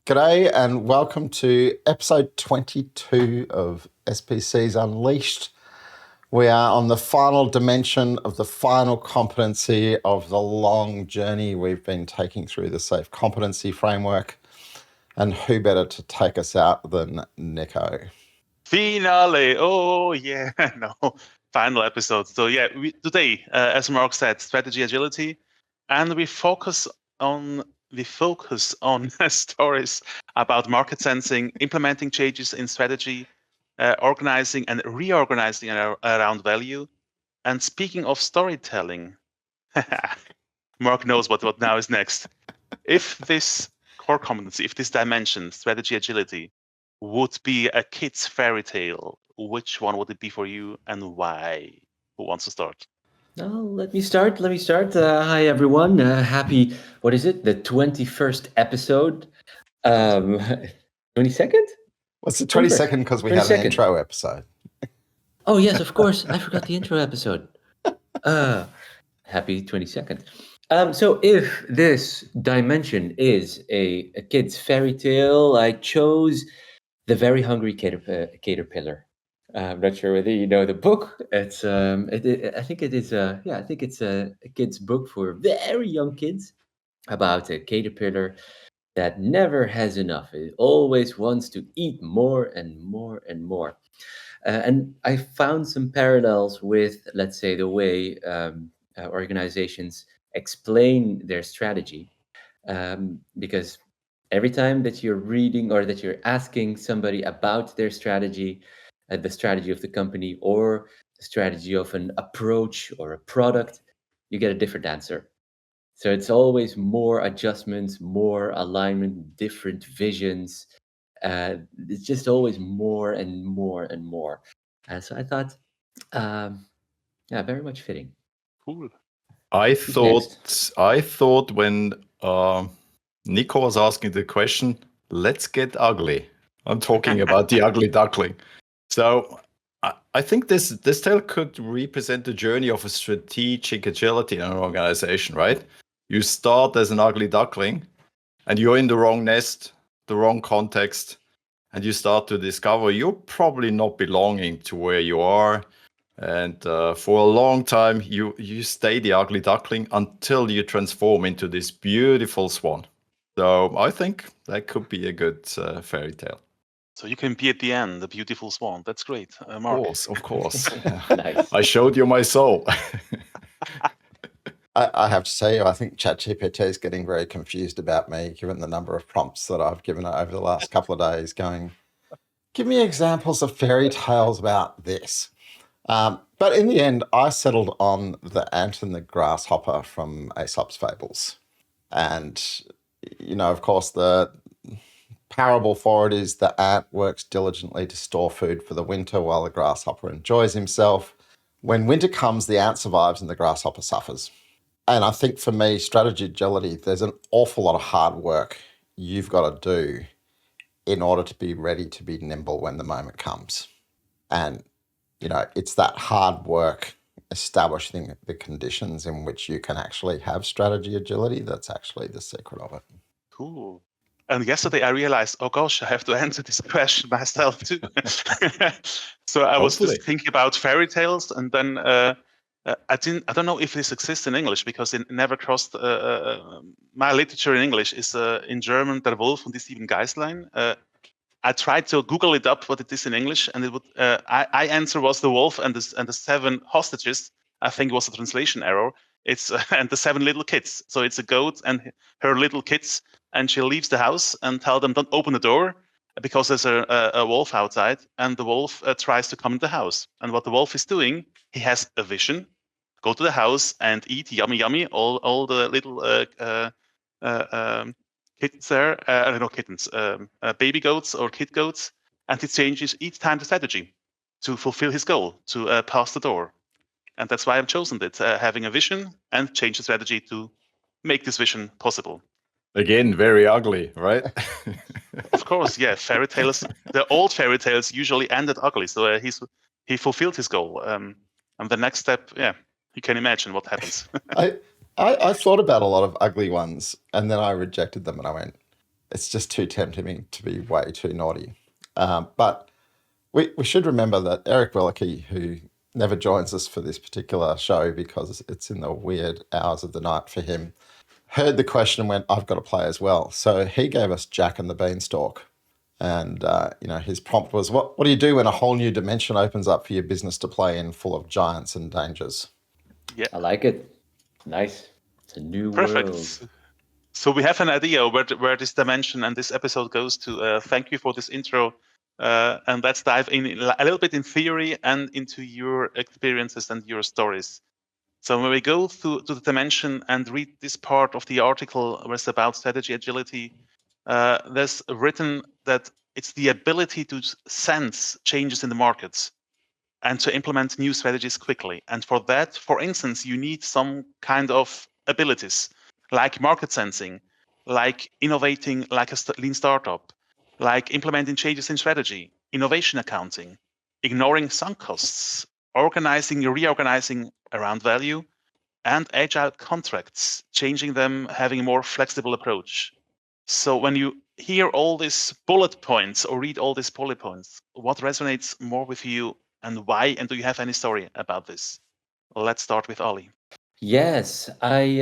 G'day and welcome to episode 22 of SPCs Unleashed. We are on the final dimension of the final competency of the long journey we've been taking through the Safe Competency Framework. And who better to take us out than Nico? Finale! Oh, yeah, no, final episode. So yeah, today, as Mark said, strategy agility, and we focus on stories about market sensing, implementing changes in strategy, organizing and reorganizing around value. And speaking of storytelling, Mark knows what now is next. If this core competency, if this dimension, strategy agility, would be a kid's fairy tale, which one would it be for you and why? Who wants to start? Let me start. Hi, everyone. Happy, what is it? The 21st episode. 22nd? What's the 22nd? Because we had an intro episode. Oh, yes, of course. I forgot the intro episode. Happy 22nd. So if this dimension is a kid's fairy tale, I chose The Very Hungry Caterpillar. I'm not sure whether you know the book. It's I think it is I think it's a kid's book for very young kids about a caterpillar that never has enough. It always wants to eat more and more and more. And I found some parallels with, let's say, the way organizations explain their strategy, because every time that you're reading or that you're asking somebody about their strategy, the strategy of the company or the strategy of an approach or a product, you get a different answer. So it's always more adjustments, more alignment, different visions. It's just always more and more and more. So I thought, very much fitting. Cool. I thought when Nico was asking the question, let's get ugly. I'm talking about the ugly duckling. So I think this tale could represent the journey of a strategic agility in an organization, right? You start as an ugly duckling and you're in the wrong nest, the wrong context, and you start to discover you're probably not belonging to where you are. And for a long time, you stay the ugly duckling until you transform into this beautiful swan. So I think that could be a good fairy tale. So you can be at the end, the beautiful swan. That's great, Mark. Of course. Nice. I showed you my soul. I have to say, I think ChatGPT is getting very confused about me, given the number of prompts that I've given it over the last couple of days, going, give me examples of fairy tales about this. But in the end, I settled on the ant and the grasshopper from Aesop's Fables. And, of course, the parable for it is the ant works diligently to store food for the winter while the grasshopper enjoys himself. When winter comes, the ant survives and the grasshopper suffers. And I think for me, strategy agility, there's an awful lot of hard work you've got to do in order to be ready to be nimble when the moment comes. And, it's that hard work establishing the conditions in which you can actually have strategy agility that's actually the secret of it. Cool. And yesterday I realized, oh gosh, I have to answer this question myself too. So I was just thinking about fairy tales, and then I don't know if this exists in English because it never crossed. My literature in English is in German, Der Wolf und die sieben Geißlein. I tried to Google it up what it is in English, and it would. I answer was the wolf and the seven hostages. I think it was a translation error. It's and the seven little kids. So it's a goat and her little kids, and she leaves the house and tell them don't open the door because there's a wolf outside, and the wolf tries to come in the house. And what the wolf is doing, he has a vision. Go to the house and eat yummy all the little kittens there, not kittens, baby goats or kid goats, and he changes each time the strategy to fulfill his goal, to pass the door. And that's why I've chosen it, having a vision and change the strategy to make this vision possible. Again, very ugly, right? Of course, yeah. Fairy tales, the old fairy tales usually ended ugly. So he fulfilled his goal. And the next step, you can imagine what happens. I thought about a lot of ugly ones, and then I rejected them, and I went, it's just too tempting to be way too naughty. But we should remember that Eric Willicke, who never joins us for this particular show because it's in the weird hours of the night for him, heard the question and went, I've got to play as well. So he gave us Jack and the Beanstalk. And, his prompt was, what do you do when a whole new dimension opens up for your business to play in, full of giants and dangers? Yeah, I like it. Nice. It's a new perfect. world. So we have an idea where this dimension and this episode goes to. Thank you for this intro. And let's dive in a little bit in theory and into your experiences and your stories. So when we go to the dimension and read this part of the article where it's about strategy agility, there's written that it's the ability to sense changes in the markets and to implement new strategies quickly. And for that, for instance, you need some kind of abilities like market sensing, like innovating like a lean startup, like implementing changes in strategy, innovation accounting, ignoring sunk costs, reorganizing around value, and agile contracts, changing them, having a more flexible approach. So when you hear all these bullet points or read all these bullet points, what resonates more with you and why? And do you have any story about this? Let's start with Ali. Yes, I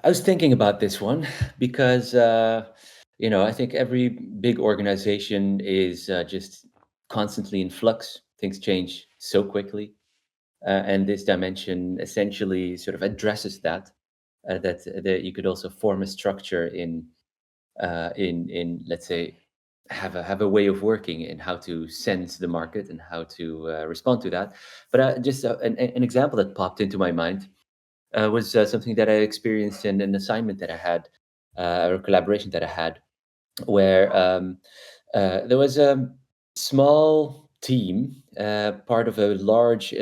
was thinking about this one because I think every big organization is just constantly in flux. Things change so quickly, and this dimension essentially sort of addresses that. That you could also form a structure in let's say have a way of working in how to sense the market and how to respond to that. But just an example that popped into my mind was something that I experienced in an assignment that I had, or a collaboration that I had, where there was a small team, part of a large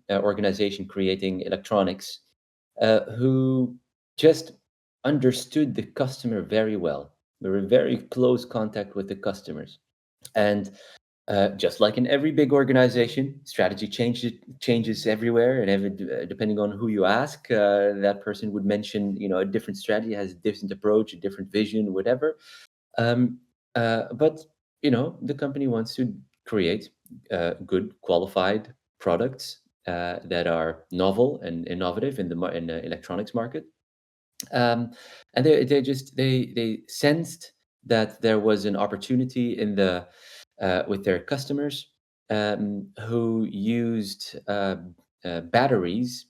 organization creating electronics, who just understood the customer very well. We were in very close contact with the customers. And just like in every big organization, strategy changes everywhere, and depending on who you ask, that person would mention, a different strategy, has a different approach, a different vision, whatever. But the company wants to create good, qualified products that are novel and innovative in the electronics market. And they sensed that there was an opportunity with their customers who used batteries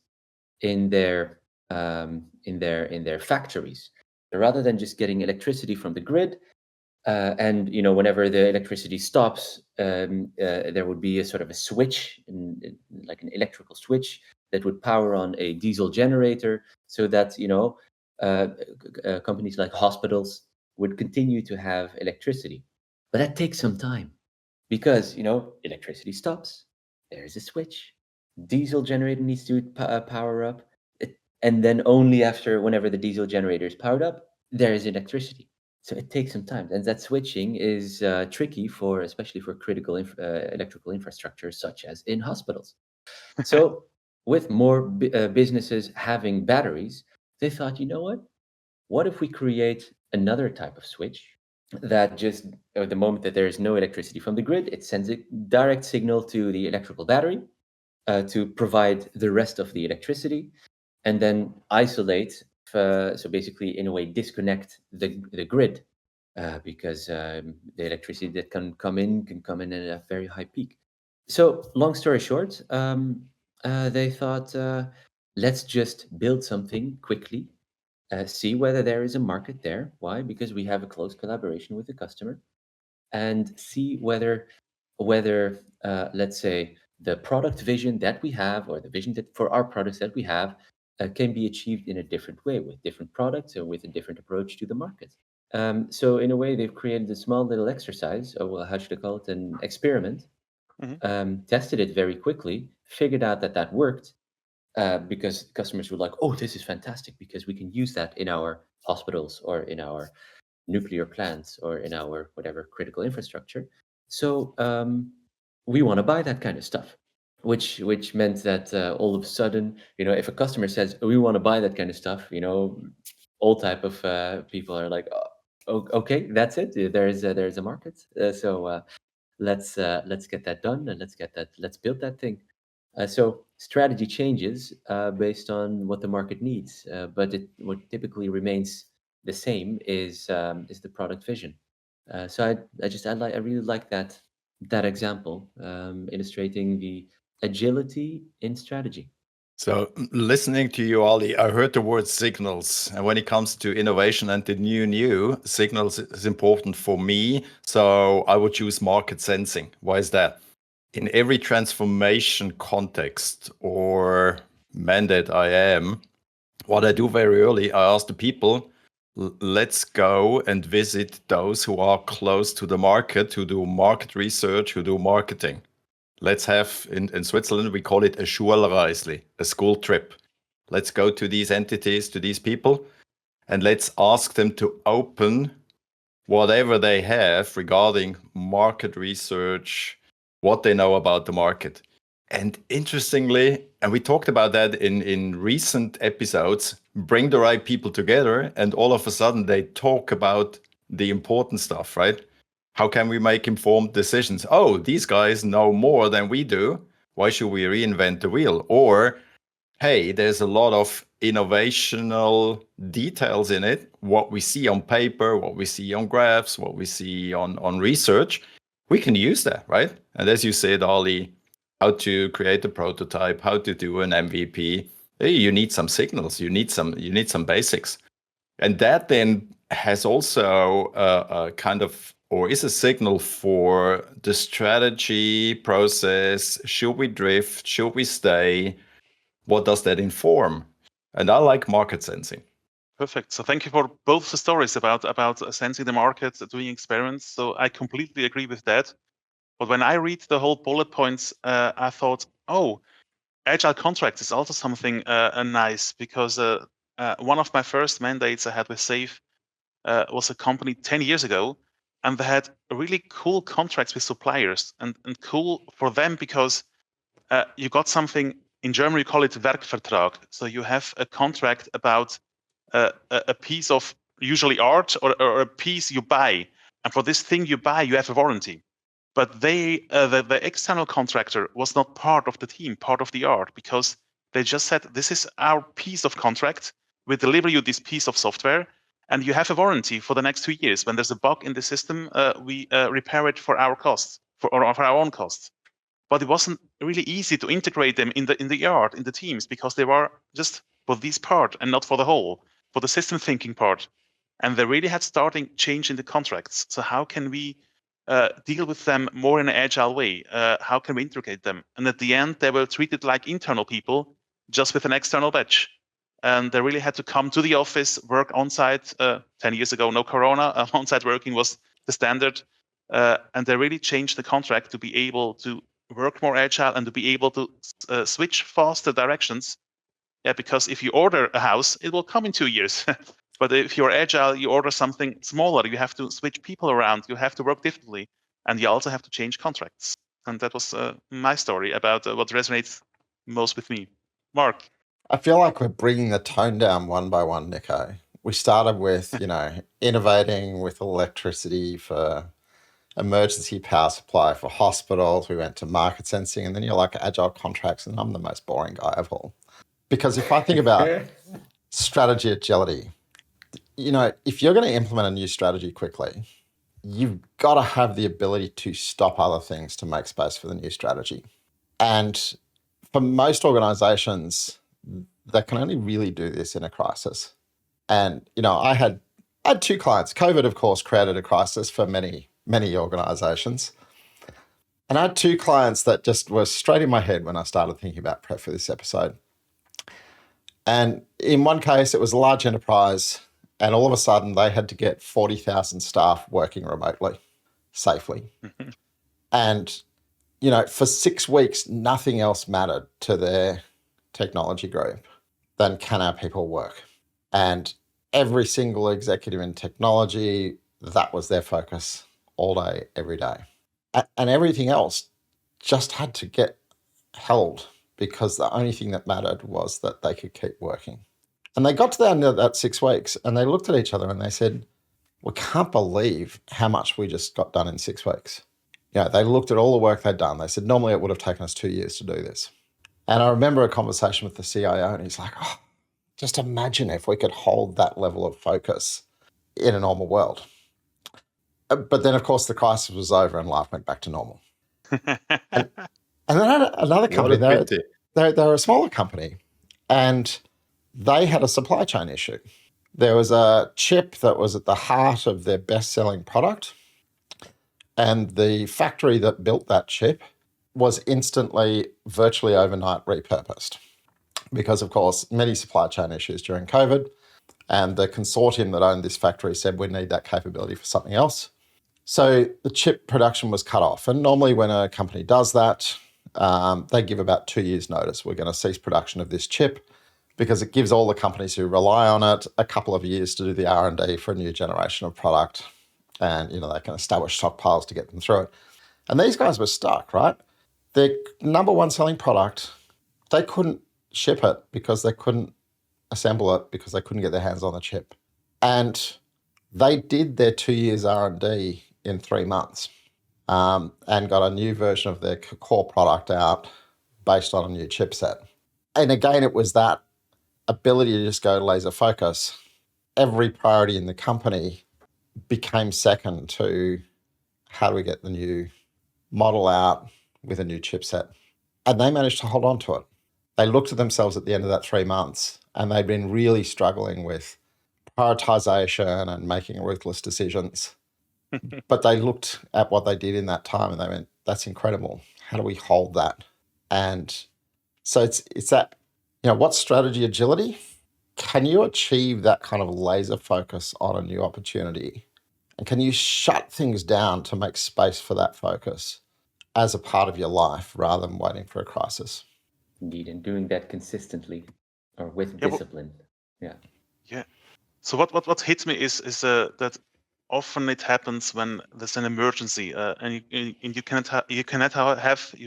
in their factories. So rather than just getting electricity from the grid, and whenever the electricity stops, there would be a sort of a switch, like an electrical switch that would power on a diesel generator, so that companies like hospitals would continue to have electricity. But that takes some time because electricity stops. There's a switch. Diesel generator needs to power up, and then only after, whenever the diesel generator is powered up, there is electricity. So it takes some time, and that switching is tricky especially for critical electrical infrastructure, such as in hospitals. So with more businesses having batteries, they thought, what if we create another type of switch that just, at the moment that there is no electricity from the grid, it sends a direct signal to the electrical battery to provide the rest of the electricity, and then isolate, so basically in a way disconnect the grid, because the electricity that can come in at a very high peak. So long story short, they thought, let's just build something quickly, see whether there is a market there. Why? Because we have a close collaboration with the customer, and see whether let's say the product vision that we have, or the vision that for our products that we have, can be achieved in a different way with different products or with a different approach to the market. So in a way, they've created a small little exercise, or well, how should I call it, an experiment. Tested it very quickly, figured out that worked, because customers were like, oh, this is fantastic, because we can use that in our hospitals or in our nuclear plants or in our whatever critical infrastructure. So we want to buy that kind of stuff, which meant that all of a sudden, if a customer says, we want to buy that kind of stuff, all type of people are like, oh, okay, that's it. There's a market. So let's get that done, and let's build that thing. So strategy changes based on what the market needs, but what typically remains the same is the product vision. So I really like that example, illustrating the agility in strategy. So listening to you, Ali, I heard the word signals. And when it comes to innovation and the new, signals is important for me. So I would choose market sensing. Why is that? In every transformation context or mandate I am, what I do very early, I ask the people, let's go and visit those who are close to the market, who do market research, who do marketing. Let's have, in Switzerland, we call it a Schulreisli, a school trip. Let's go to these entities, to these people, and let's ask them to open whatever they have regarding market research, what they know about the market. And interestingly, and we talked about that in recent episodes, bring the right people together, and all of a sudden they talk about the important stuff, right? How can we make informed decisions? Oh, these guys know more than we do. Why should we reinvent the wheel? Or, hey, there's a lot of innovational details in it. What we see on paper, what we see on graphs, what we see on research, we can use that, right? And as you said, Ali, how to create a prototype, how to do an MVP. Hey, you need some signals, you need some basics. And that then has also a kind of, or is a signal for the strategy process. Should we drift? Should we stay? What does that inform? And I like market sensing. Perfect. So thank you for both the stories about sensing the market, doing experiments. So I completely agree with that. But when I read the whole bullet points, I thought, oh, agile contracts is also something nice, because one of my first mandates I had with SAFE was a company 10 years ago, and they had really cool contracts with suppliers, and cool for them because you got something, in German we call it Werkvertrag. So you have a contract about a piece of usually art or a piece you buy, and for this thing you buy you have a warranty. But the external contractor was not part of the team, part of the art, because they just said, this is our piece of contract, we deliver you this piece of software, and you have a warranty for the next 2 years. When there's a bug in the system, we repair it for our costs, for our own costs. But it wasn't really easy to integrate them in the art, in the teams, because they were just for this part and not for the whole, for the system thinking part. And they really had starting change in the contracts. So how can we deal with them more in an agile way? How can we integrate them? And at the end, they were treated like internal people, just with an external badge. And they really had to come to the office, work on site. 10 years ago, no corona, on site working was the standard. And they really changed the contract to be able to work more agile and to be able to switch faster directions. Yeah, because if you order a house, it will come in 2 years. But if you're agile, you order something smaller, you have to switch people around, you have to work differently, and you also have to change contracts. And that was my story about what resonates most with me. Mark? I feel like we're bringing the tone down one by one, Nico. We started with, innovating with electricity for emergency power supply for hospitals. We went to market sensing, and then you're like agile contracts, and I'm the most boring guy of all. Because if I think about strategy agility, if you're going to implement a new strategy quickly, you've got to have the ability to stop other things to make space for the new strategy. And for most organizations, they can only really do this in a crisis. And, I had 2 clients. COVID, of course, created a crisis for many, many organizations. And I had 2 clients that just were straight in my head when I started thinking about prep for this episode. And in one case, it was a large enterprise, and all of a sudden they had to get 40,000 staff working remotely, safely. Mm-hmm. And, for 6 weeks, nothing else mattered to their technology group than can our people work. And every single executive in technology, that was their focus all day, every day. And everything else just had to get held, because the only thing that mattered was that they could keep working. And they got to the end of that 6 weeks, and they looked at each other and they said, we can't believe how much we just got done in 6 weeks. They looked at all the work they'd done. They said, normally it would have taken us 2 years to do this. And I remember a conversation with the CIO, and he's like, just imagine if we could hold that level of focus in a normal world. But then, of course, the crisis was over and life went back to normal. And then another company, they were a smaller company, and they had a supply chain issue. There was a chip that was at the heart of their best-selling product, and the factory that built that chip was instantly, virtually overnight, repurposed. Because, of course, many supply chain issues during COVID, and the consortium that owned this factory said, we need that capability for something else. So the chip production was cut off. And normally when a company does that, they give about 2 years notice. We're going to cease production of this chip, because it gives all the companies who rely on it a couple of years to do the R&D for a new generation of product. And, they can establish stockpiles to get them through it. And these guys were stuck, right? Their number one selling product, they couldn't ship it because they couldn't assemble it because they couldn't get their hands on the chip. And they did their 2 years R&D in 3 months and got a new version of their core product out based on a new chipset. And again, it was that ability to just go laser focus. Every priority in the company became second to how do we get the new model out with a new chipset. And they managed to hold on to it. They looked at themselves at the end of that 3 months, and they'd been really struggling with prioritization and making ruthless decisions. But they looked at what they did in that time and they went, that's incredible. How do we hold that? And so it's that, what's strategy agility? Can you achieve that kind of laser focus on a new opportunity? And can you shut things down to make space for that focus as a part of your life rather than waiting for a crisis? Indeed, and doing that consistently or with discipline. Yeah. So what hits me is that often it happens when there's an emergency, and you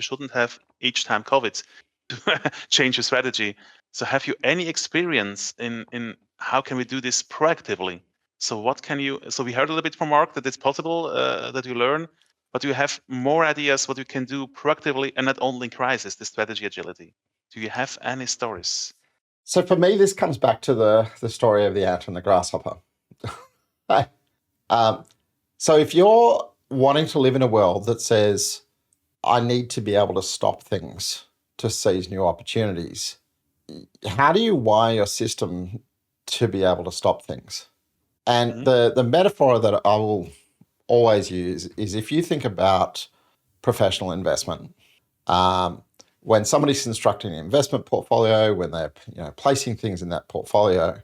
shouldn't have each time COVID to change your strategy. So have you any experience in how can we do this proactively? So we heard a little bit from Mark that it's possible that you learn, but do you have more ideas what you can do proactively and not only in crisis, the strategy agility? Do you have any stories? So for me, this comes back to the story of the ant and the grasshopper. So if you're wanting to live in a world that says, I need to be able to stop things to seize new opportunities, how do you wire your system to be able to stop things? And the metaphor that I will always use is if you think about professional investment, when somebody's constructing an investment portfolio, when they're placing things in that portfolio,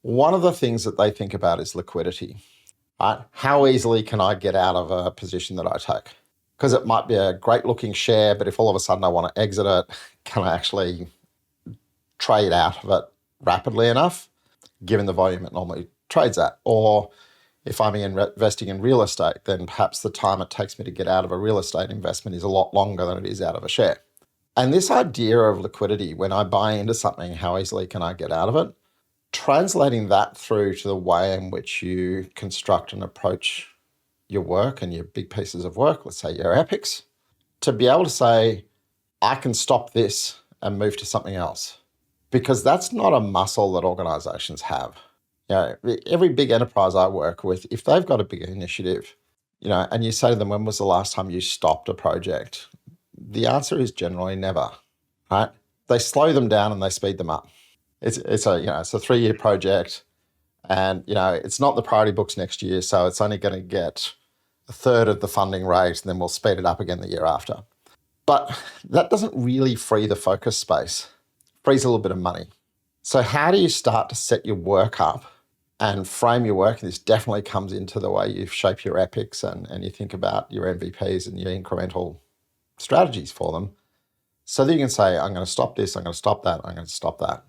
one of the things that they think about is liquidity. Right? How easily can I get out of a position that I take? Because it might be a great looking share, but if all of a sudden I want to exit it, can I actually trade out of it rapidly enough, given the volume it normally trades at? Or if I'm investing in real estate, then perhaps the time it takes me to get out of a real estate investment is a lot longer than it is out of a share. And this idea of liquidity, when I buy into something, how easily can I get out of it? Translating that through to the way in which you construct and approach your work and your big pieces of work, let's say your epics, to be able to say, I can stop this and move to something else. Because that's not a muscle that organizations have. Every big enterprise I work with, if they've got a big initiative, and you say to them, when was the last time you stopped a project? The answer is generally never, right? They slow them down and they speed them up. It's a 3-year project, and it's not the priority books next year, so it's only going to get a third of the funding rate, and then we'll speed it up again the year after. But that doesn't really free the focus space. It frees a little bit of money. So how do you start to set your work up and frame your work? And this definitely comes into the way you shape your epics and you think about your MVPs and your incremental strategies for them, so that you can say, I'm going to stop this, I'm going to stop that, I'm going to stop that.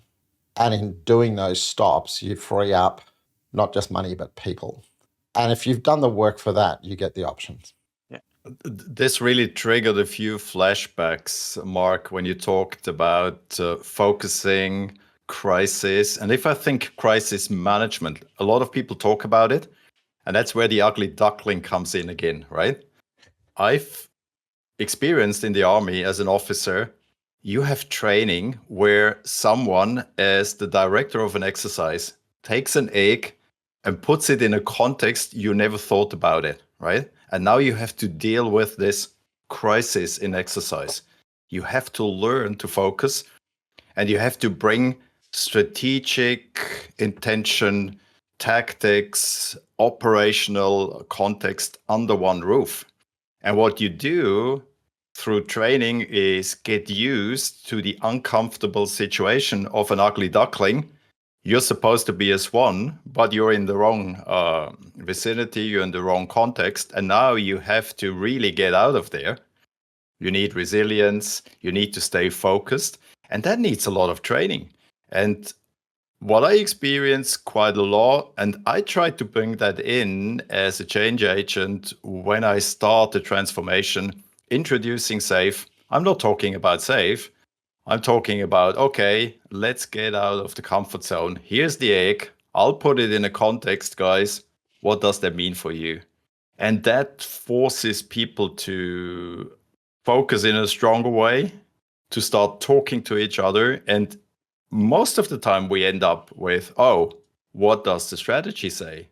And in doing those stops, you free up not just money, but people. And if you've done the work for that, you get the options. Yeah. This really triggered a few flashbacks, Mark, when you talked about focusing, crisis. And if I think crisis management, a lot of people talk about it. And that's where the ugly duckling comes in again, right? I've experienced in the army as an officer, you have training where someone, as the director of an exercise, takes an egg and puts it in a context you never thought about it, right? And now you have to deal with this crisis in exercise. You have to learn to focus, and you have to bring strategic intention, tactics, operational context under one roof. And what you do through training is get used to the uncomfortable situation of an ugly duckling. You're supposed to be a swan, but you're in the wrong vicinity, you're in the wrong context, and now you have to really get out of there. You need resilience, you need to stay focused, and that needs a lot of training. And what I experience quite a lot, and I try to bring that in as a change agent when I start the transformation, introducing SAFe. I'm not talking about SAFe. I'm talking about, okay, let's get out of the comfort zone. Here's the egg. I'll put it in a context, guys. What does that mean for you? And that forces people to focus in a stronger way, to start talking to each other. And most of the time we end up with, oh, what does the strategy say?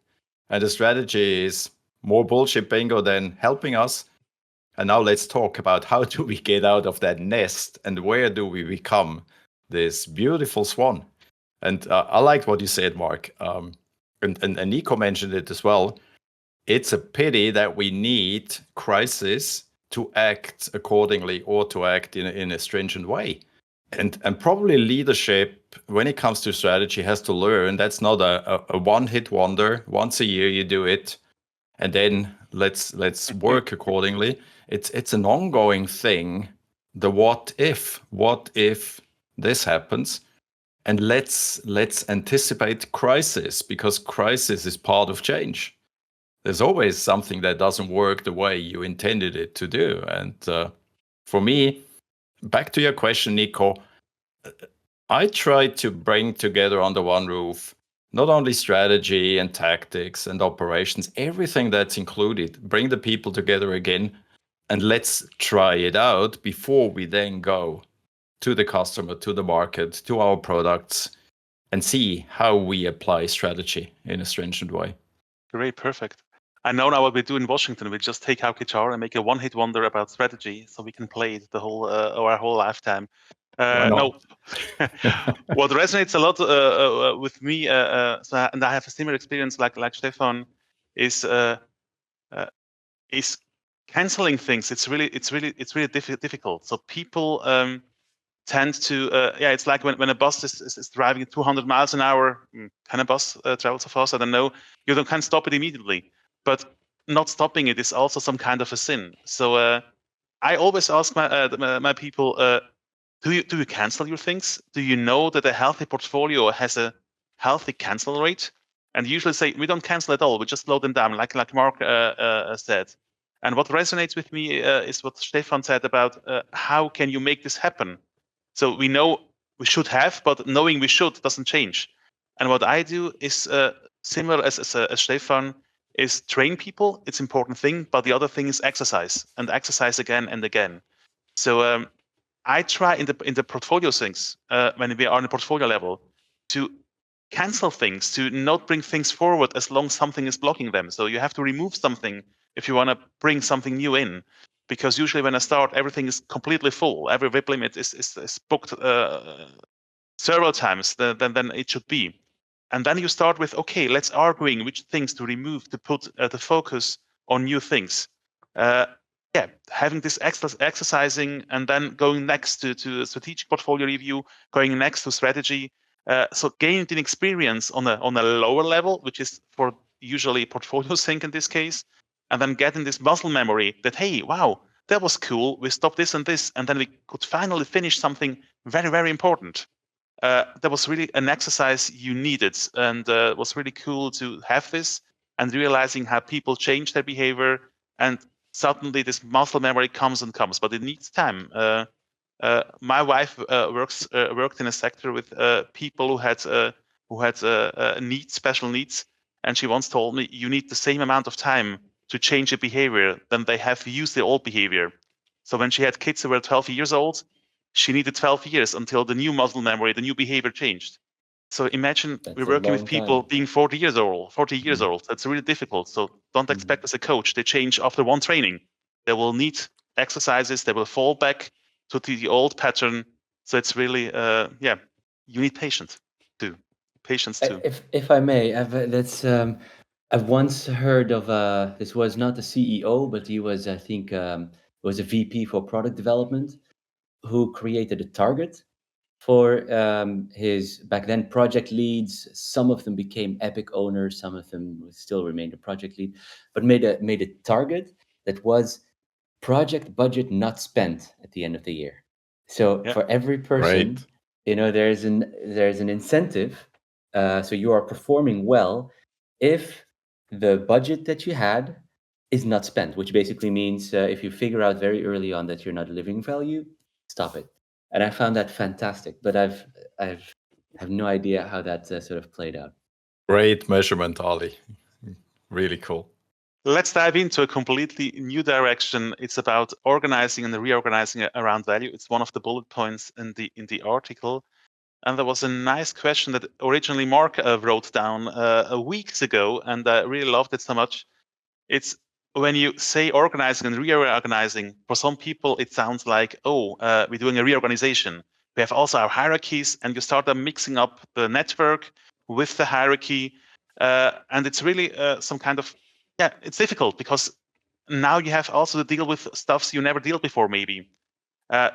And the strategy is more bullshit bingo than helping us. And now let's talk about how do we get out of that nest and where do we become this beautiful swan? And I liked what you said, Mark. And Nico mentioned it as well. It's a pity that we need crisis to act accordingly or to act in a stringent way. And probably leadership, when it comes to strategy, has to learn that's not a one-hit wonder. Once a year you do it, and then let's work accordingly. It's an ongoing thing. The what if this happens, and let's anticipate crisis, because crisis is part of change. There's always something that doesn't work the way you intended it to do. And for me, back to your question, Nico, I try to bring together under one roof not only strategy and tactics and operations, everything that's included, bring the people together again, and let's try it out before we then go to the customer, to the market, to our products, and see how we apply strategy in a stringent way. Great, perfect. I know now what we do in Washington. We just take out guitar and make a one-hit wonder about strategy, so we can play it the whole our whole lifetime. No, what resonates a lot with me, and I have a similar experience like Stephan, is canceling things. It's really difficult. So people tend to it's like when a bus is driving 200 miles an hour. Can a bus travel so fast? I don't know. You can't stop it immediately, but not stopping it is also some kind of a sin. So I always ask my people, do you cancel your things? Do you know that a healthy portfolio has a healthy cancel rate? And usually say we don't cancel at all. We just slow them down, like Mark said. And what resonates with me is what Stephan said about how can you make this happen? So we know we should have, but knowing we should doesn't change. And what I do is similar as Stephan, is train people. It's an important thing, but the other thing is exercise, and exercise again and again. So I try in the portfolio things, when we are on a portfolio level, to cancel things, to not bring things forward as long as something is blocking them. So you have to remove something if you want to bring something new in. Because usually when I start, everything is completely full. Every VIP limit is booked several times than it should be. And then you start with, okay, let's arguing which things to remove to put the focus on new things. Having this exercising and then going next to strategic portfolio review, going next to strategy. So gaining an experience on a lower level, which is for usually portfolio sync in this case, and then getting this muscle memory that, hey, wow, that was cool. We stopped this, and then we could finally finish something very, very important. That was really an exercise you needed, and it was really cool to have this and realizing how people change their behavior, and suddenly this muscle memory comes, but it needs time. My wife worked in a sector with people who had needs, special needs, And she once told me, you need the same amount of time to change a behavior than they have to use the old behavior. So when she had kids who were 12 years old, she needed 12 years until the new muscle memory, the new behavior changed. So imagine we're working with people being 40 years old. That's really difficult. So don't expect as a coach, they change after one training. They will need exercises. They will fall back to the old pattern. So it's really, you need patience too. If I may, I've once heard of this was not the CEO, but he was, I think, was a VP for product development, who created a target for his back then project leads. Some of them became epic owners, some of them still remained a project lead, but made a target that was project budget not spent at the end of the year. So for every person, there's an incentive. So you are performing well if the budget that you had is not spent, which basically means if you figure out very early on that you're not delivering value, stop it. And I found that fantastic, but I have no idea how that sort of played out. Great measurement, Ali. Really cool. Let's dive into a completely new direction. It's about organizing and reorganizing around value. It's one of the bullet points in the article. And there was a nice question that originally Mark wrote down weeks ago, and I really loved it so much. It's when you say organizing and reorganizing, for some people, it sounds like, we're doing a reorganization. We have also our hierarchies, and you start mixing up the network with the hierarchy. And it's really some kind of, it's difficult because now you have also to deal with stuffs you never dealt before, maybe.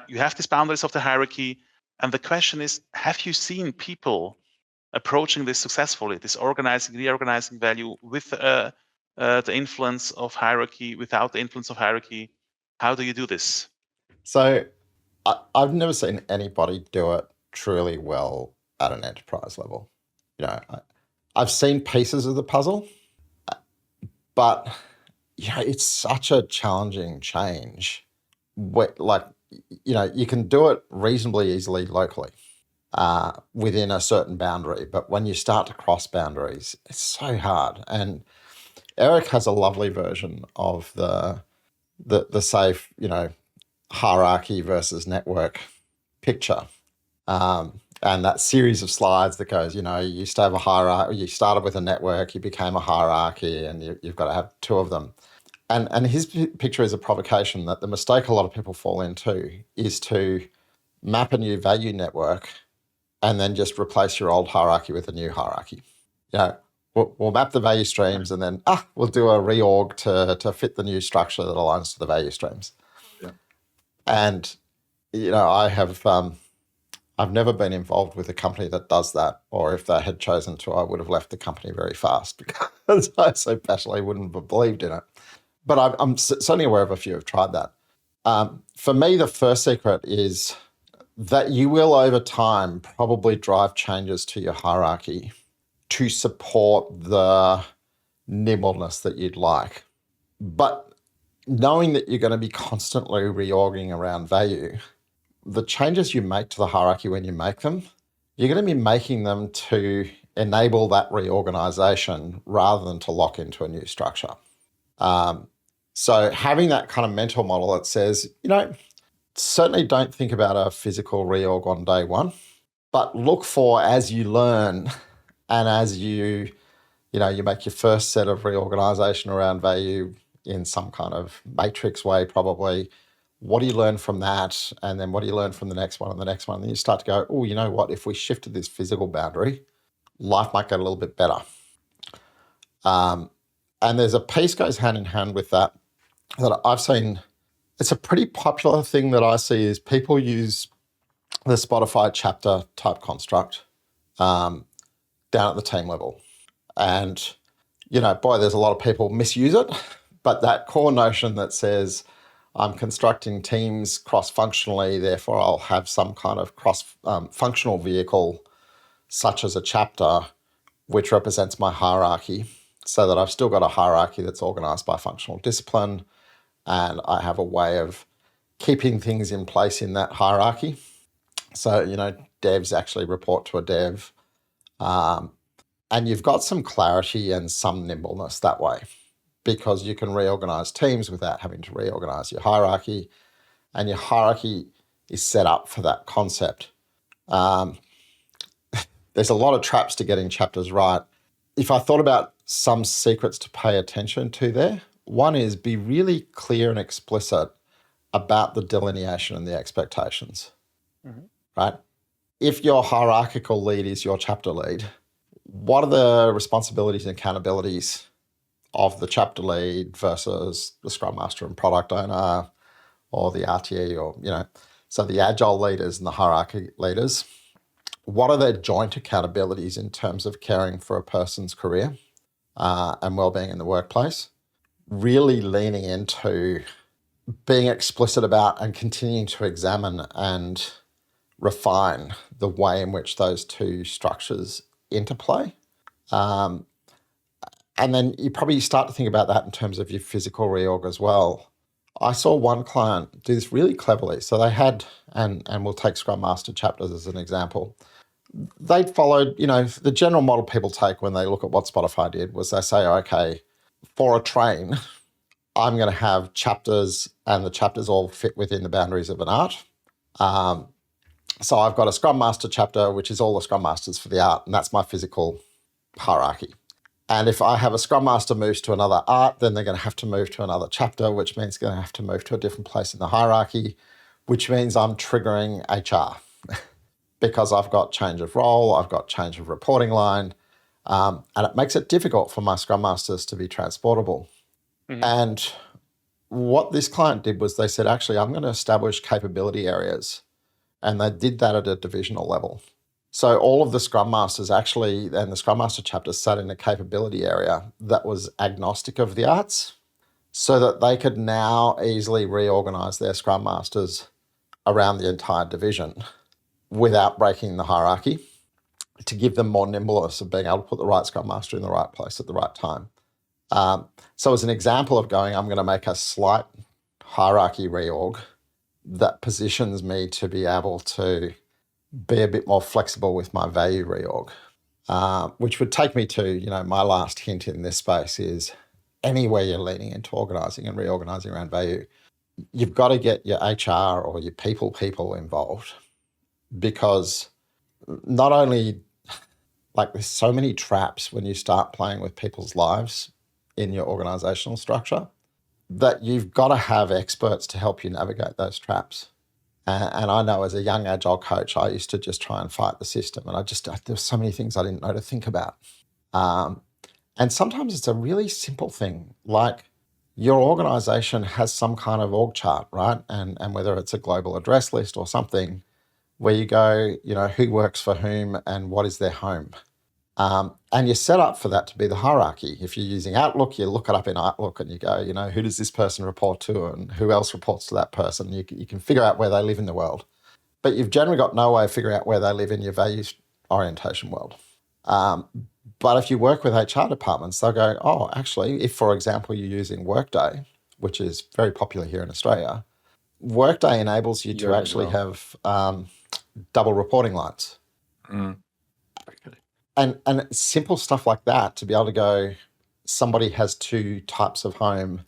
You have these boundaries of the hierarchy. And the question is, have you seen people approaching this successfully, this organizing, reorganizing value with the influence of hierarchy, without the influence of hierarchy? How do you do this? So I've never seen anybody do it truly well at an enterprise level. I've seen pieces of the puzzle, but it's such a challenging change. You can do it reasonably easily locally within a certain boundary, but when you start to cross boundaries, it's so hard. And Eric has a lovely version of the safe, hierarchy versus network picture. And that series of slides that goes, you used to have a hierarchy, you started with a network, you became a hierarchy, and you've got to have two of them. And his picture is a provocation that the mistake a lot of people fall into is to map a new value network and then just replace your old hierarchy with a new hierarchy. We'll map the value streams and then we'll do a reorg to fit the new structure that aligns to the value streams. Yeah. And I've never been involved with a company that does that, or if they had chosen to, I would have left the company very fast because I so passionately wouldn't have believed in it. But I'm certainly aware of a few who have tried that. For me, the first secret is that you will, over time, probably drive changes to your hierarchy to support the nimbleness that you'd like. But knowing that you're going to be constantly reorging around value, the changes you make to the hierarchy when you make them, you're going to be making them to enable that reorganization rather than to lock into a new structure. So having that kind of mental model that says, certainly don't think about a physical reorg on day one, but look for, as you learn and as you make your first set of reorganization around value in some kind of matrix way, probably, what do you learn from that? And then what do you learn from the next one and the next one? And then you start to go, oh, you know what? If we shifted this physical boundary, life might get a little bit better. And there's a piece goes hand in hand with that I've seen. It's a pretty popular thing that I see is people use the Spotify chapter type construct down at the team level. And, there's a lot of people misuse it, but that core notion that says I'm constructing teams cross-functionally, therefore I'll have some kind of cross-functional vehicle such as a chapter which represents my hierarchy, so that I've still got a hierarchy that's organized by functional discipline, and I have a way of keeping things in place in that hierarchy. So, devs actually report to a dev. And you've got some clarity and some nimbleness that way, because you can reorganize teams without having to reorganize your hierarchy, and your hierarchy is set up for that concept. There's a lot of traps to getting chapters right. If I thought about some secrets to pay attention to there, one is be really clear and explicit about the delineation and the expectations, right? If your hierarchical lead is your chapter lead, what are the responsibilities and accountabilities of the chapter lead versus the Scrum Master and product owner or the RTE, or, so the agile leaders and the hierarchy leaders? What are their joint accountabilities in terms of caring for a person's career and well-being in the workplace? Really leaning into being explicit about and continuing to examine and refine the way in which those two structures interplay. And then you probably start to think about that in terms of your physical reorg as well. I saw one client do this really cleverly. So they had, and we'll take Scrum Master chapters as an example. They'd followed, the general model people take when they look at what Spotify did was they say, okay, for a train, I'm going to have chapters, and the chapters all fit within the boundaries of an art. So I've got a Scrum Master chapter, which is all the Scrum Masters for the art, and that's my physical hierarchy. And if I have a Scrum Master moves to another art, then they're going to have to move to another chapter, which means they're going to have to move to a different place in the hierarchy, which means I'm triggering HR because I've got change of role, I've got change of reporting line, and it makes it difficult for my Scrum Masters to be transportable. And what this client did was they said, actually, I'm going to establish capability areas. And they did that at a divisional level. So all of the Scrum Masters actually, and the Scrum Master chapter sat in a capability area that was agnostic of the arts, so that they could now easily reorganize their Scrum Masters around the entire division without breaking the hierarchy, to give them more nimbleness of being able to put the right Scrum Master in the right place at the right time. So as an example of going, I'm going to make a slight hierarchy reorg that positions me to be able to be a bit more flexible with my value reorg, which would take me to, my last hint in this space is anywhere you're leaning into organising and reorganising around value, you've got to get your HR or your people involved, because not only, there's so many traps when you start playing with people's lives in your organisational structure, that you've got to have experts to help you navigate those traps. And I know as a young agile coach, I used to just try and fight the system, and there's so many things I didn't know to think about. And sometimes it's a really simple thing, like your organisation has some kind of org chart, right? And whether it's a global address list or something where you go, who works for whom and what is their home. And you're set up for that to be the hierarchy. If you're using Outlook, you look it up in Outlook and you go, who does this person report to and who else reports to that person? You can figure out where they live in the world. But you've generally got no way of figuring out where they live in your values orientation world. But if you work with HR departments, they'll go, oh, actually, if, for example, you're using Workday, which is very popular here in Australia, Workday enables you to actually have double reporting lines. And simple stuff like that, to be able to go, somebody has two types of home,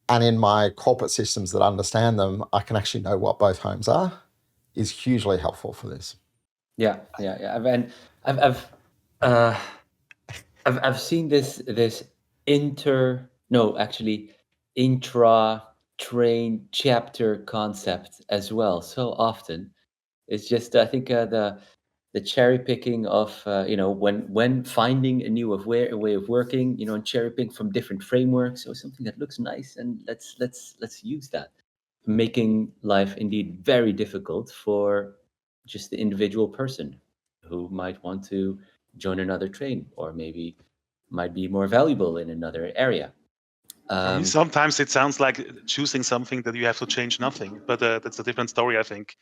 and in my corporate systems that understand them, I can actually know what both homes are, is hugely helpful for this. Yeah. And I've seen this intra-train chapter concept as well so often. It's just, I think, the cherry picking of when finding a new way of working, and cherry picking from different frameworks or something that looks nice, and let's use that, making life indeed very difficult for just the individual person who might want to join another train, or maybe might be more valuable in another area. Sometimes it sounds like choosing something that you have to change nothing, but that's a different story, I think.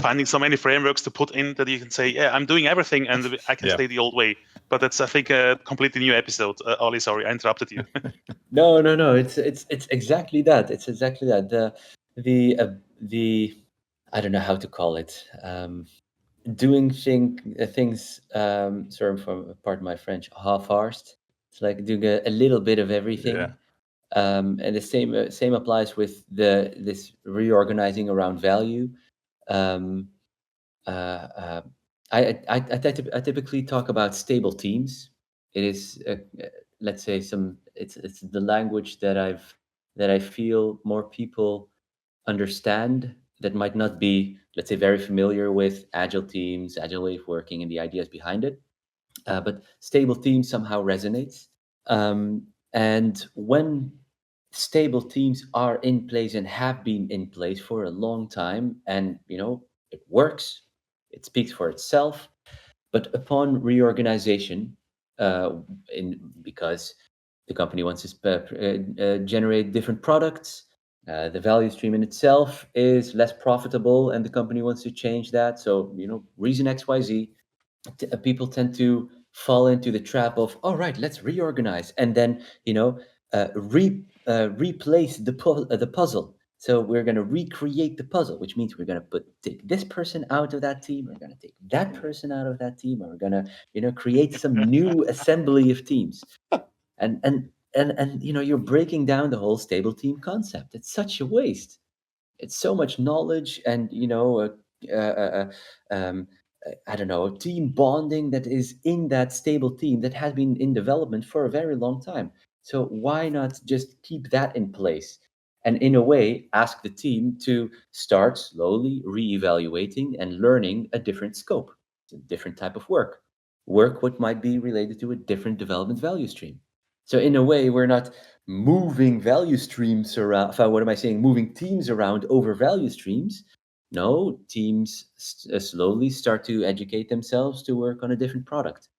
Finding so many frameworks to put in that you can say, yeah, I'm doing everything and I can stay the old way. But that's, I think, a completely new episode. Ali, sorry, I interrupted you. No. It's exactly that. It's exactly that. The I don't know how to call it. doing things, sorry for pardon my French, half-arsed. It's like doing a little bit of everything. Yeah. And the same applies with this reorganizing around value. Um, I typically talk about stable teams. It is, let's say, it's the language that I feel more people understand that might not be, let's say, very familiar with agile teams, agile way of working, and the ideas behind it. But stable teams somehow resonates. And when stable teams are in place and have been in place for a long time, and it works, it speaks for itself. But upon reorganization, because the company wants to generate different products, the value stream in itself is less profitable, and the company wants to change that. So reason XYZ, people tend to fall into the trap of, all right, let's reorganize, and then replace the puzzle. So we're going to recreate the puzzle, which means we're going to take this person out of that team, we're going to take that person out of that team, and we're going to create some new assembly of teams. And you're breaking down the whole stable team concept. It's such a waste. It's so much knowledge and I don't know, team bonding that is in that stable team that has been in development for a very long time. So why not just keep that in place? And in a way, ask the team to start slowly reevaluating and learning a different scope, a different type of work what might be related to a different development value stream. So in a way, we're not moving value streams around. What am I saying? Moving teams around over value streams. No, teams slowly start to educate themselves to work on a different product.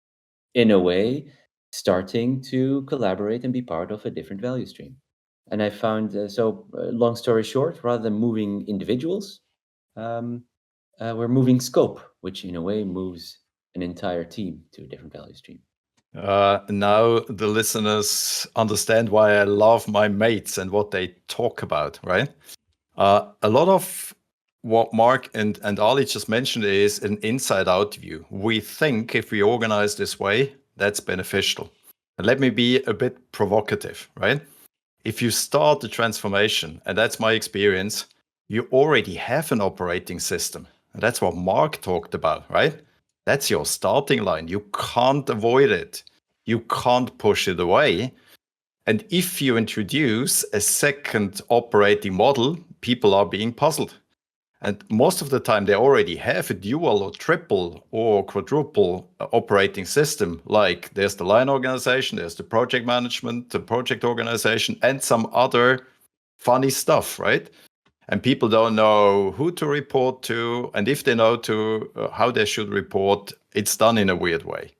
In a way, starting to collaborate and be part of a different value stream. And I found, long story short, rather than moving individuals, we're moving scope, which in a way moves an entire team to a different value stream. Now the listeners understand why I love my mates and what they talk about, right? A lot of what Mark and Ali just mentioned is an inside-out view. We think if we organize this way, that's beneficial. And let me be a bit provocative, right? If you start the transformation, and that's my experience, you already have an operating system. And that's what Mark talked about, right? That's your starting line. You can't avoid it. You can't push it away. And if you introduce a second operating model, people are being puzzled. And most of the time, they already have a dual or triple or quadruple operating system. Like there's the line organization, there's the project management, the project organization, and some other funny stuff, right? And people don't know who to report to. And if they know how they should report, it's done in a weird way.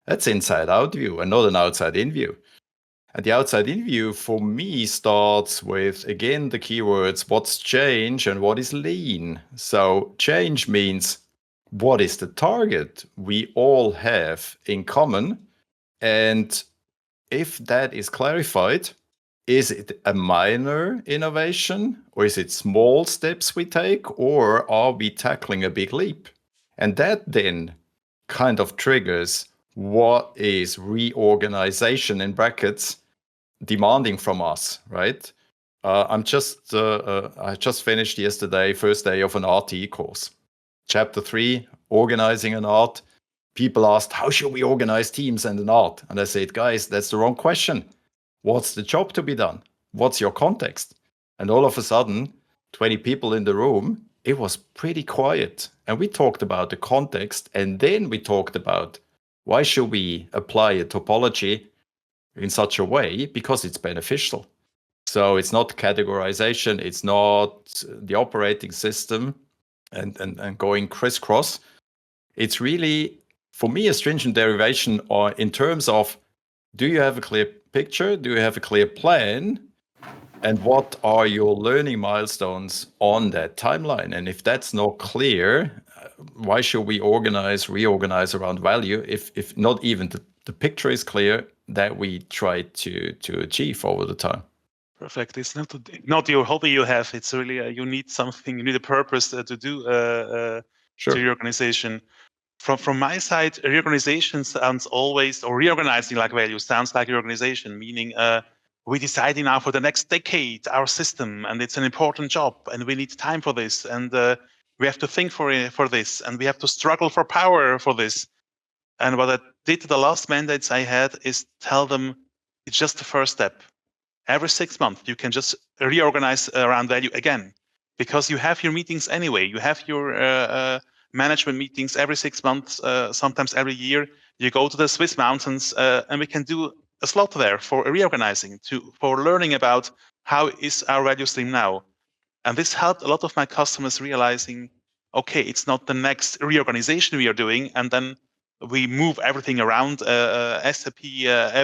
That's inside out view and not an outside in view. And the outside in view for me starts with, again, the keywords, what's change and what is lean. So change means what is the target we all have in common? And if that is clarified, is it a minor innovation or is it small steps we take, or are we tackling a big leap? And that then kind of triggers what is reorganization in brackets demanding from us, right? I just finished yesterday, first day of an RTE course. Chapter 3, organizing an art. People asked, how should we organize teams and an art? And I said, guys, that's the wrong question. What's the job to be done? What's your context? And all of a sudden, 20 people in the room, it was pretty quiet. And we talked about the context. And then we talked about why should we apply a topology in such a way, because it's beneficial. So it's not categorization, it's not the operating system and going crisscross. It's really, for me, a stringent derivation in terms of, do you have a clear picture? Do you have a clear plan? And what are your learning milestones on that timeline? And if that's not clear, why should we reorganize around value if not even the picture is clear that we try to achieve over the time? Perfect. It's not your hobby you have. It's really you need something. You need a purpose to do to your organization. From my side, reorganization sounds always, or reorganizing like value sounds like reorganization, meaning we're deciding now for the next decade our system, and it's an important job, and we need time for this, and we have to think for this, and we have to struggle for power for this. And what I did the last mandates I had is tell them it's just the first step. Every 6 months, you can just reorganize around value again, because you have your meetings anyway. You have your management meetings every 6 months, sometimes every year. You go to the Swiss mountains, and we can do a slot there for reorganizing, for learning about how is our value stream now. And this helped a lot of my customers realizing, okay, it's not the next reorganization we are doing, and then we move everything around, SAP,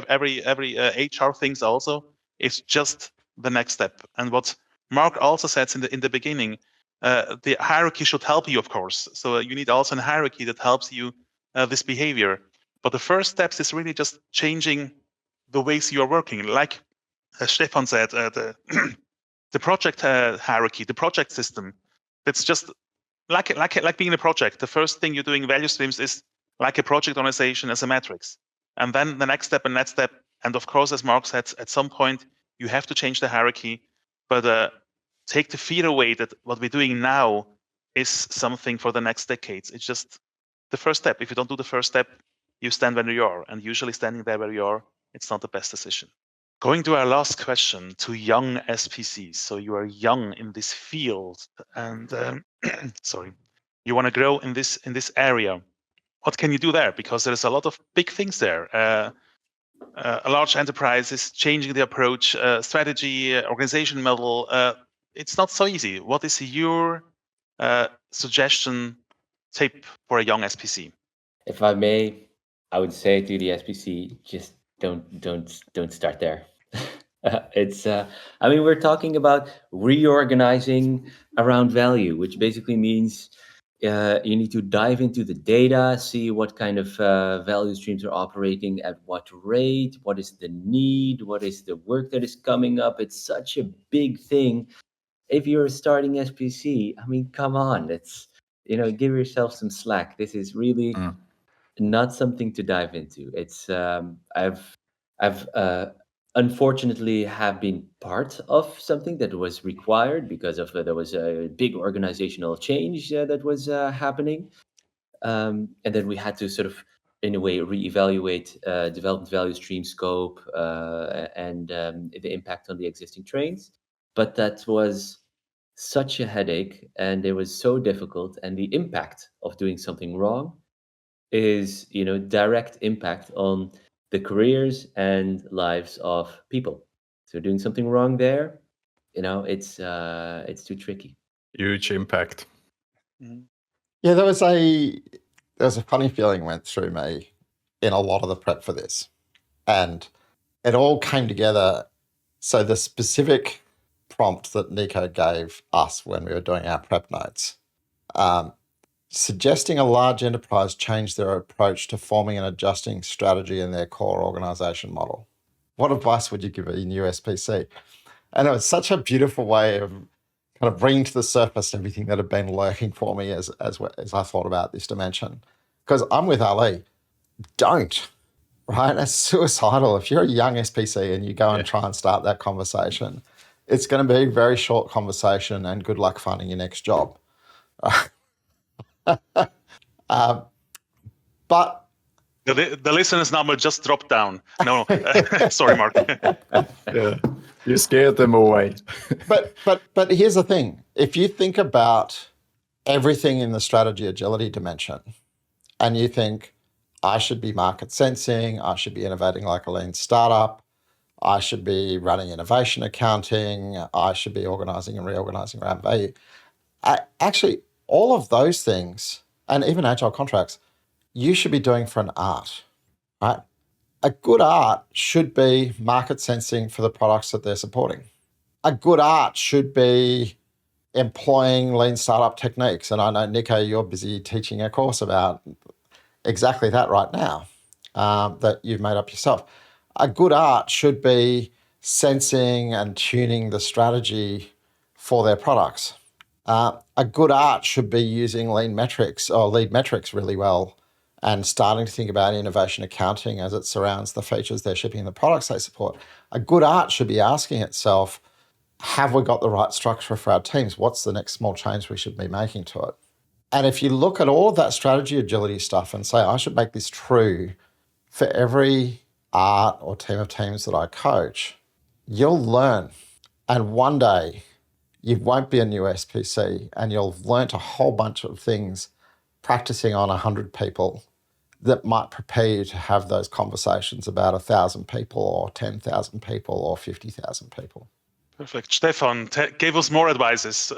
every HR things also. It's just the next step. And what Mark also said in the beginning, the hierarchy should help you, of course. So you need also a hierarchy that helps you this behavior. But the first steps is really just changing the ways you are working. Like Stephan said, the project hierarchy, the project system. That's just like being a project. The first thing you're doing value streams is like a project organization as a matrix. And then the next step and that step. And of course, as Mark said, at some point, you have to change the hierarchy. But take the fear away that what we're doing now is something for the next decades. It's just the first step. If you don't do the first step, you stand where you are. And usually standing there where you are, it's not the best decision. Going to our last question, to young SPCs. So you are young in this field, and sorry, you want to grow in this area. What can you do there? Because there's a lot of big things there. A large enterprise is changing the approach, strategy, organization model. It's not so easy. What is your suggestion, tip for a young SPC? If I may, I would say to the SPC, just don't start there. I mean, we're talking about reorganizing around value, which basically means you need to dive into the data, see what kind of value streams are operating at what rate, what is the need, what is the work that is coming up. It's such a big thing. If you're starting SPC, I mean, come on, it's, give yourself some slack. This is really not something to dive into. It's I've unfortunately have been part of something that was required because of there was a big organizational change that was happening, and then we had to sort of, in a way, reevaluate development value stream scope and the impact on the existing trains. But that was such a headache, and it was so difficult, and the impact of doing something wrong is direct impact on the careers and lives of people. So doing something wrong there, it's too tricky. Huge impact. Yeah, there was a funny feeling went through me in a lot of the prep for this, and it all came together. So the specific prompt that Nico gave us when we were doing our prep notes, suggesting a large enterprise change their approach to forming and adjusting strategy in their core organization model. What advice would you give a new SPC? And it was such a beautiful way of kind of bringing to the surface everything that had been lurking for me as I thought about this dimension. Because I'm with Ali. Don't, right? It's suicidal. If you're a young SPC and you go and try and start that conversation, it's going to be a very short conversation, and good luck finding your next job. But the listeners' number just dropped down. No, sorry, Mark. Yeah, you scared them away. but here's the thing: if you think about everything in the strategy agility dimension, and you think, I should be market sensing, I should be innovating like a lean startup, I should be running innovation accounting, I should be organizing and reorganizing around value. Actually, all of those things, and even agile contracts, you should be doing for an art, right? A good art should be market sensing for the products that they're supporting. A good art should be employing lean startup techniques. And I know, Nico, you're busy teaching a course about exactly that right now, that you've made up yourself. A good art should be sensing and tuning the strategy for their products. A good art should be using lean metrics or lead metrics really well and starting to think about innovation accounting as it surrounds the features they're shipping and the products they support. A good art should be asking itself, have we got the right structure for our teams? What's the next small change we should be making to it? And if you look at all of that strategy agility stuff and say, I should make this true for every art or team of teams that I coach, you'll learn. And one day you won't be a new SPC and you'll have learnt a whole bunch of things practicing on 100 people that might prepare you to have those conversations about 1,000 people or 10,000 people or 50,000 people. Perfect. Stephan, give us more advices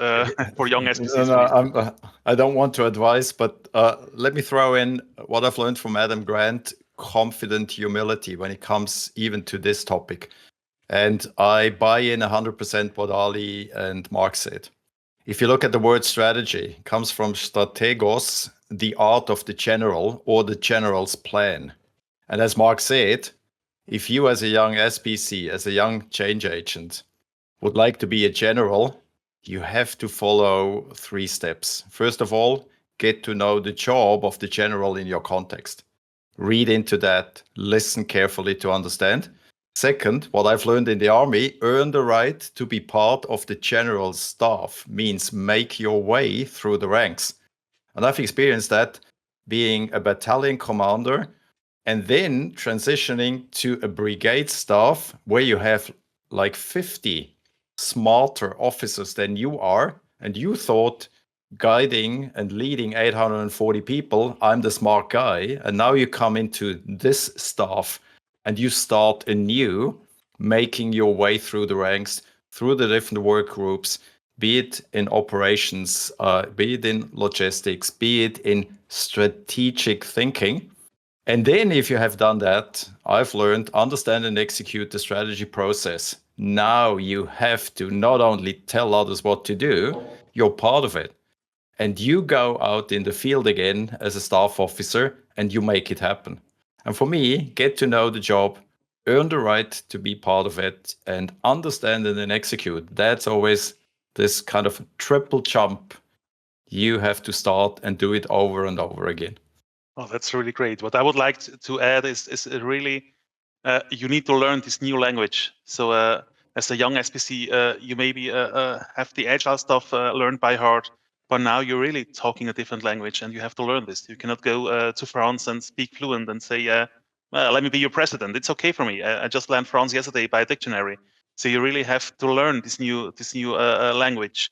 for young SPCs. No, I don't want to advise, but let me throw in what I've learned from Adam Grant, confident humility when it comes even to this topic. And I buy in 100% what Ali and Mark said. If you look at the word strategy, it comes from strategos, the art of the general or the general's plan. And as Mark said, if you as a young SPC, as a young change agent, would like to be a general, you have to follow 3 steps. First of all, get to know the job of the general in your context. Read into that, listen carefully to understand. Second, what I've learned in the army, earn the right to be part of the general's staff, means make your way through the ranks. And I've experienced that being a battalion commander and then transitioning to a brigade staff where you have like 50 smarter officers than you are, and you thought guiding and leading 840 people, I'm the smart guy, and now you come into this staff and you start anew, making your way through the ranks, through the different work groups, be it in operations, be it in logistics, be it in strategic thinking. And then if you have done that, I've learned, understand and execute the strategy process. Now you have to not only tell others what to do, you're part of it. And you go out in the field again as a staff officer and you make it happen. And for me, get to know the job, earn the right to be part of it, and understand and then execute. That's always this kind of triple jump. You have to start and do it over and over again. Oh, that's really great. What I would like to add is really, you need to learn this new language. So as a young SPC, you maybe have the agile stuff learned by heart, but now you're really talking a different language and you have to learn this. You cannot go to France and speak fluent and say, well, let me be your president. It's okay for me. I just learned France yesterday by dictionary. So you really have to learn this new language.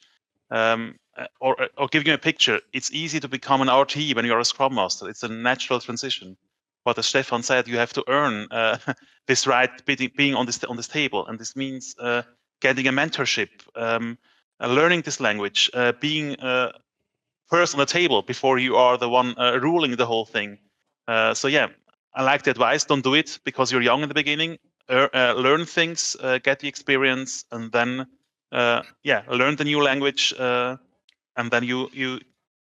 Or giving you a picture, it's easy to become an RT when you're a Scrum Master. It's a natural transition. But as Stephan said, you have to earn this right being on this table, and this means getting a mentorship, learning this language, being first on the table before you are the one ruling the whole thing. So yeah, I like the advice. Don't do it because you're young in the beginning. Learn things, get the experience, and then learn the new language. And then you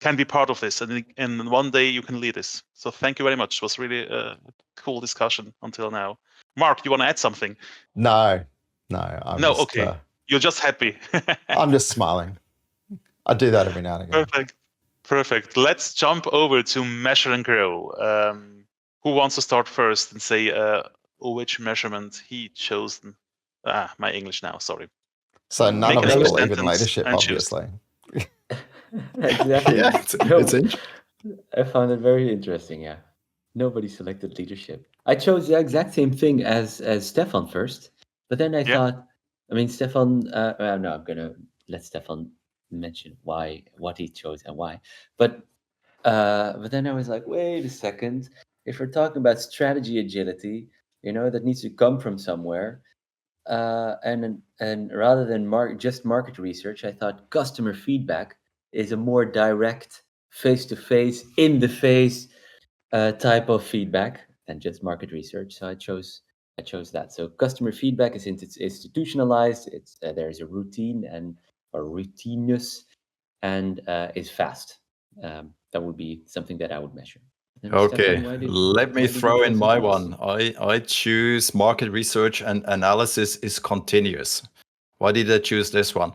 can be part of this, and one day you can lead this. So thank you very much. It was really a cool discussion until now. Mark, you want to add something? No. Okay. You're just happy. I'm just smiling. I do that every now and again. Perfect. Let's jump over to measure and grow. Who wants to start first and say which measurement he chose? My English now. Sorry. So none of us believe in leadership, obviously. Exactly. Yeah, it's interesting. I found it very interesting. Yeah, nobody selected leadership. I chose the exact same thing as Stephan first, but then I thought, I mean, Stephan. No, I'm gonna let Stephan mention what he chose and why. But then I was like, wait a second. If we're talking about strategy agility, that needs to come from somewhere. And rather than just market research, I thought customer feedback is a more direct, face-to-face, in-the-face type of feedback than just market research. So I chose that. So customer feedback is institutionalized. It's there's a routine or routineness, and is fast. That would be something that I would measure. Okay, let me throw in my one. I choose market research and analysis is continuous. Why did I choose this one?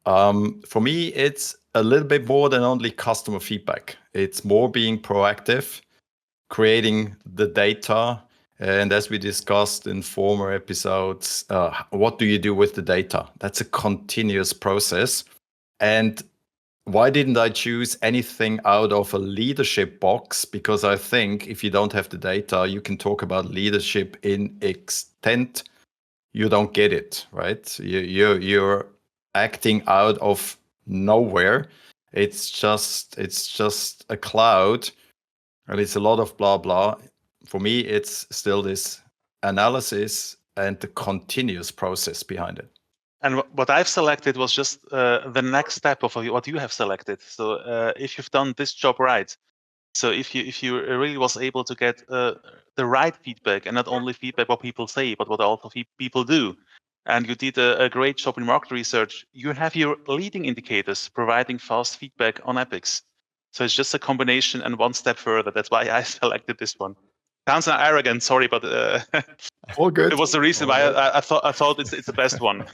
For me, it's a little bit more than only customer feedback. It's more being proactive, creating the data. And as we discussed in former episodes, what do you do with the data? That's a continuous process. And why didn't I choose anything out of a leadership box? Because I think if you don't have the data, you can talk about leadership in extent. You don't get it, right? You're acting out of nowhere. It's just a cloud, and it's a lot of blah blah. For me, it's still this analysis and the continuous process behind it. And what I've selected was just the next step of what you have selected. So if you've done this job right, so if you really was able to get the right feedback, and not only feedback what people say, but what also people do, and you did a great job in market research, you have your leading indicators providing fast feedback on epics. So it's just a combination and one step further. That's why I selected this one. Sounds arrogant, sorry, but all good. It was the reason why I thought it's the best one.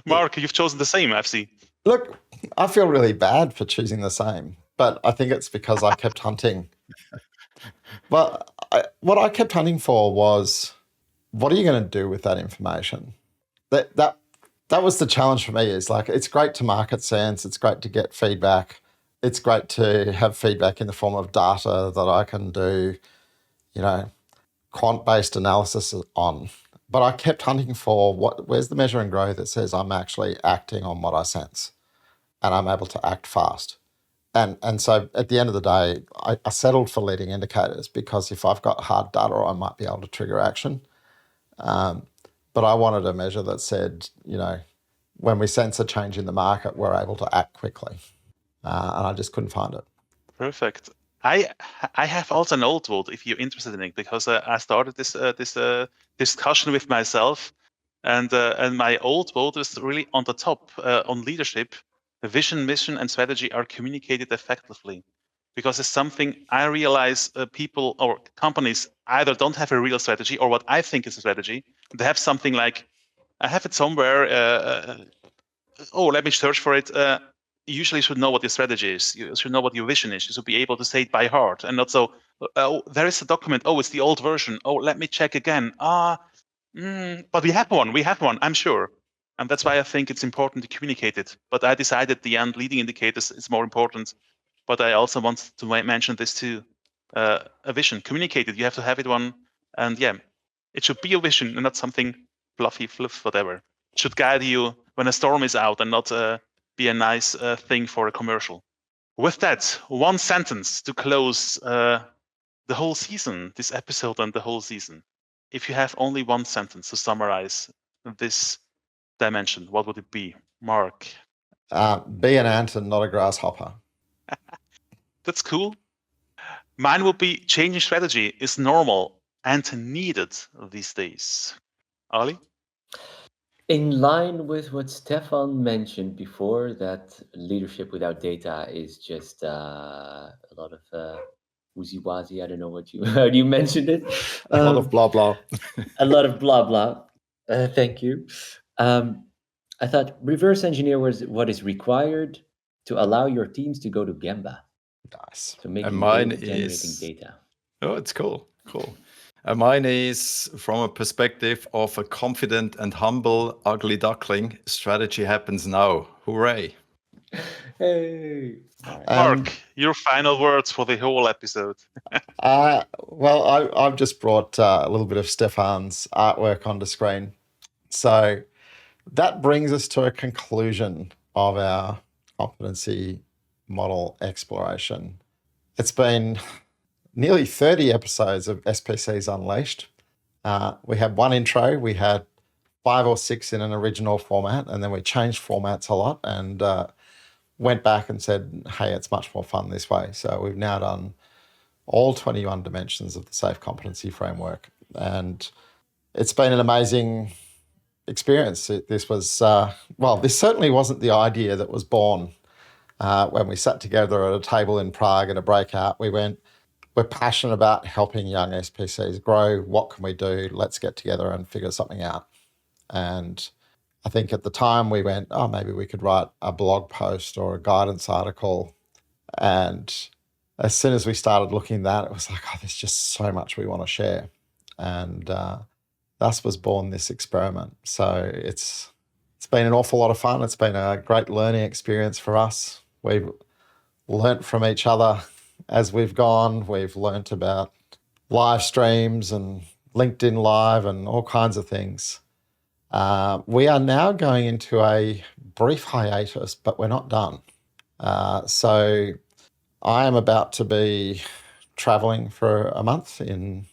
Mark, you've chosen the same, I see. Look, I feel really bad for choosing the same, but I think it's because I kept hunting. But what I kept hunting for was, what are you going to do with that information? That was the challenge for me. Is like, it's great to market sense. It's great to get feedback. It's great to have feedback in the form of data that I can do, quant-based analysis on. But I kept hunting for where's the measure and grow that says I'm actually acting on what I sense and I'm able to act fast. And so at the end of the day, I settled for leading indicators, because if I've got hard data, I might be able to trigger action. But I wanted a measure that said, when we sense a change in the market, we're able to act quickly. And I just couldn't find it. Perfect. I have also an old vote if you're interested in it, because I started this discussion with myself, and my old vote is really on the top on leadership. The vision, mission, and strategy are communicated effectively, because it's something I realize people or companies either don't have a real strategy, or what I think is a strategy. They have something like, I have it somewhere. Let me search for it. You usually should know what your strategy is. You should know what your vision is. You should be able to say it by heart, and not so, there is a document. Oh, it's the old version. Oh, let me check again. But we have one, I'm sure. And that's why I think it's important to communicate it. But I decided at the end, leading indicators is more important. But I also want to mention this too. A vision, communicate it. You have to have it one. And yeah, it should be a vision and not something fluffy, fluff, whatever. It should guide you when a storm is out, and not be a nice thing for a commercial. With that, one sentence to close the whole season, this episode and the whole season. If you have only one sentence to summarize this dimension, what would it be? Mark? Be an ant and not a grasshopper. That's cool. Mine would be, changing strategy is normal and needed these days. Ali? In line with what Stephan mentioned before, that leadership without data is just a lot of woozy-wazy. I don't know how you mentioned it. A lot of blah blah. A lot of blah blah. Thank you. I thought reverse engineer was what is required to allow your teams to go to Gemba. Nice. So making And mine generating data. Oh, it's cool. And mine is from a perspective of a confident and humble ugly duckling. Strategy happens now. Hooray. Hey. Mark, your final words for the whole episode. Well, I've just brought a little bit of Stephan's artwork onto screen. So that brings us to a conclusion of our competency model exploration. It's been nearly 30 episodes of SPCs Unleashed. We had one intro, we had 5 or 6 in an original format, and then we changed formats a lot and went back and said, hey, it's much more fun this way. So we've now done all 21 dimensions of the SAFe competency framework. And it's been an amazing experience. This was, this certainly wasn't the idea that was born when we sat together at a table in Prague at a breakout. We went, we're passionate about helping young SPCs grow. What can we do? Let's get together and figure something out. And I think at the time we went, oh, maybe we could write a blog post or a guidance article. And as soon as we started looking at that, it was like, oh, there's just so much we want to share. And thus was born this experiment. So it's been an awful lot of fun. It's been a great learning experience for us. We've learnt from each other as we've gone. We've learnt about live streams and LinkedIn Live and all kinds of things. We are now going into a brief hiatus, but we're not done. So I am about to be traveling for a month around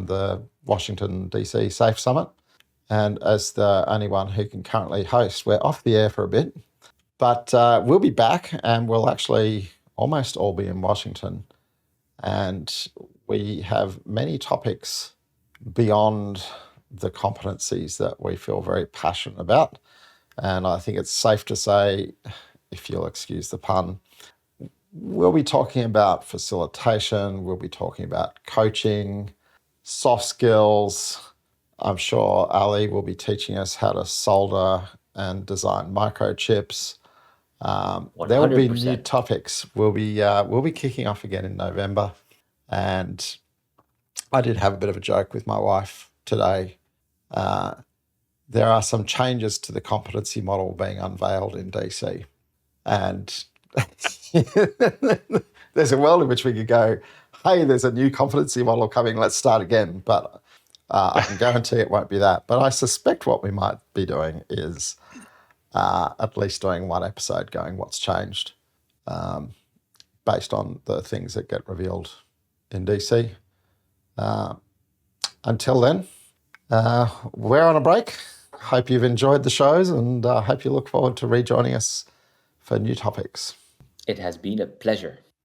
the Washington, DC SAFE Summit. And as the only one who can currently host, we're off the air for a bit. But we'll be back, and we'll actually almost all be in Washington. And we have many topics beyond the competencies that we feel very passionate about. And I think it's safe to say, if you'll excuse the pun, we'll be talking about facilitation, we'll be talking about coaching, soft skills. I'm sure Ali will be teaching us how to solder and design microchips. There will be new topics. We'll be kicking off again in November. And I did have a bit of a joke with my wife today. There are some changes to the competency model being unveiled in DC. And there's a world in which we could go, hey, there's a new competency model coming, let's start again. But I can guarantee it won't be that. But I suspect what we might be doing is at least doing one episode going, what's changed, based on the things that get revealed in DC. Until then, we're on a break. Hope you've enjoyed the shows, and hope you look forward to rejoining us for new topics. It has been a pleasure.